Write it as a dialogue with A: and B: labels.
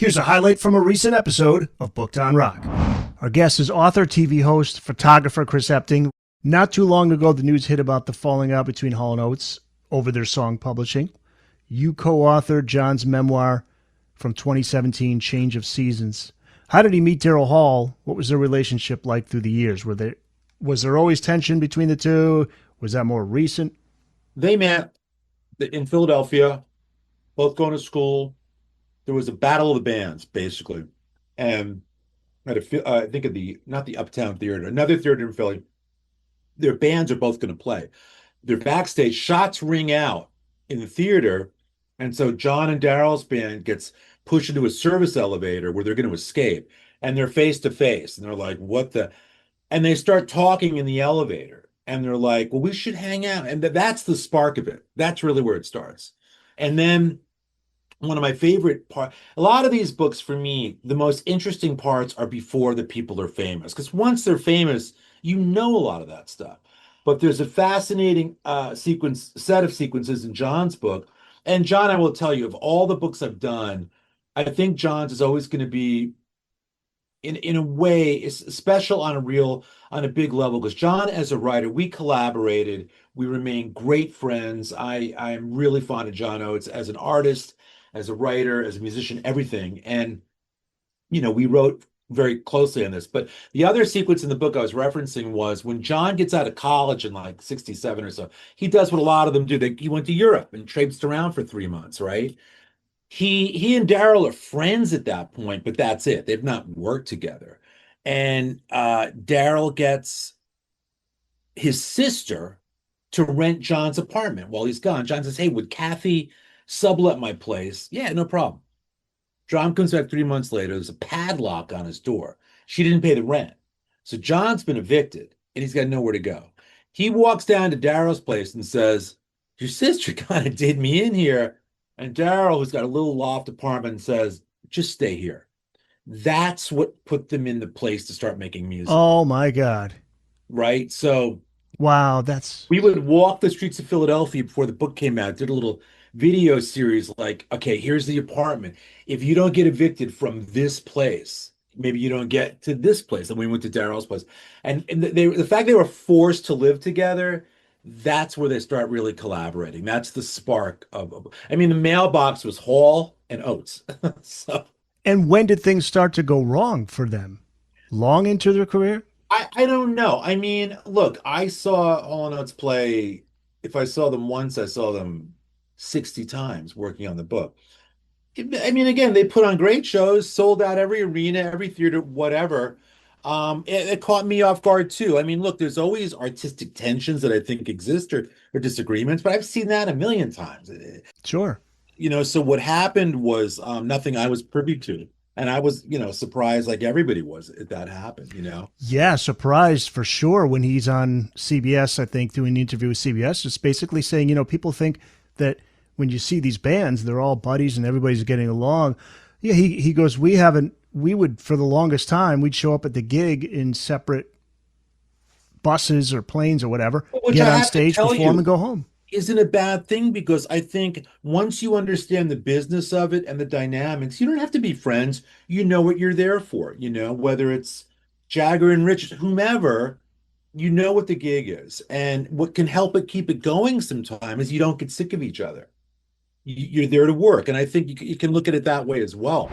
A: Here's a highlight from a recent episode of Booked on Rock. Our guest is author, TV host, photographer Chris Epting. Not too long ago, the news hit about the falling out between Hall & Oates over their song publishing. You co-authored John's memoir from 2017, Change of Seasons. How did he meet Daryl Hall? What was their relationship like through the years? Was there always tension between the two? Was that more recent?
B: They met in Philadelphia, both going to school. There was a battle of the bands, basically. And at I think of not the Uptown Theater, another theater in Philly. Their bands are both going to play. They're backstage, shots ring out in the theater. And so John and Daryl's band gets pushed into a service elevator where they're going to escape. And they're face to face. And they're like, what the? And they start talking in the elevator. And they're like, well, we should hang out. And that's the spark of it. That's really where it starts. And then one of my favorite parts, a lot of these books for me, the most interesting parts are before the people are famous. Because once they're famous, you know a lot of that stuff. But there's a fascinating set of sequences in John's book. And John, I will tell you, of all the books I've done, I think John's is always going to be, in a way, is special on a big level. Because John, as a writer, we collaborated. We remain great friends. I'm really fond of John Oates as an artist, as a writer, as a musician, everything. And, we wrote very closely on this. But the other sequence in the book I was referencing was when John gets out of college in like 67 or so, he does what a lot of them do. He went to Europe and traipsed around for 3 months, right? He and Daryl are friends at that point, but that's it. They've not worked together. And Daryl gets his sister to rent John's apartment while he's gone. John says, hey, would Kathy sublet my place? Yeah, no problem. John comes back 3 months later. There's a padlock on his door. She didn't pay the rent. So John's been evicted and he's got nowhere to go. He walks down to Daryl's place and says, your sister kind of did me in here. And Daryl, who's got a little loft apartment, says, just stay here. That's what put them in the place to start making music.
A: Oh, my God.
B: Right? So
A: wow,
B: we would walk the streets of Philadelphia before the book came out, did a little video series like, okay, here's the apartment. If you don't get evicted from this place, maybe you don't get to this place. And we went to Daryl's place. And the fact they were forced to live together, that's where they start really collaborating. That's the spark the mailbox was Hall and Oates. So,
A: and when did things start to go wrong for them? Long into their career?
B: I don't know. Look, I saw Hall and Oates play. If I saw them once, I saw them 60 times working on the book. Again, they put on great shows, sold out every arena, every theater, whatever. It caught me off guard too. Look, there's always artistic tensions that I think exist or disagreements, but I've seen that a million times.
A: Sure.
B: So what happened was nothing I was privy to. And I was, surprised like everybody was that happened,
A: Yeah, surprised for sure when he's on CBS, I think, doing an interview with CBS, just basically saying, people think that when you see these bands, they're all buddies and everybody's getting along. Yeah, he goes, we would, for the longest time, we'd show up at the gig in separate buses or planes or whatever, get on stage, perform, and go home.
B: Isn't a bad thing, because I think once you understand the business of it and the dynamics, you don't have to be friends. You know what you're there for, whether it's Jagger and Richards, whomever, you know what the gig is. And what can help it keep it going sometimes is you don't get sick of each other. You're there to work. And I think you can look at it that way as well.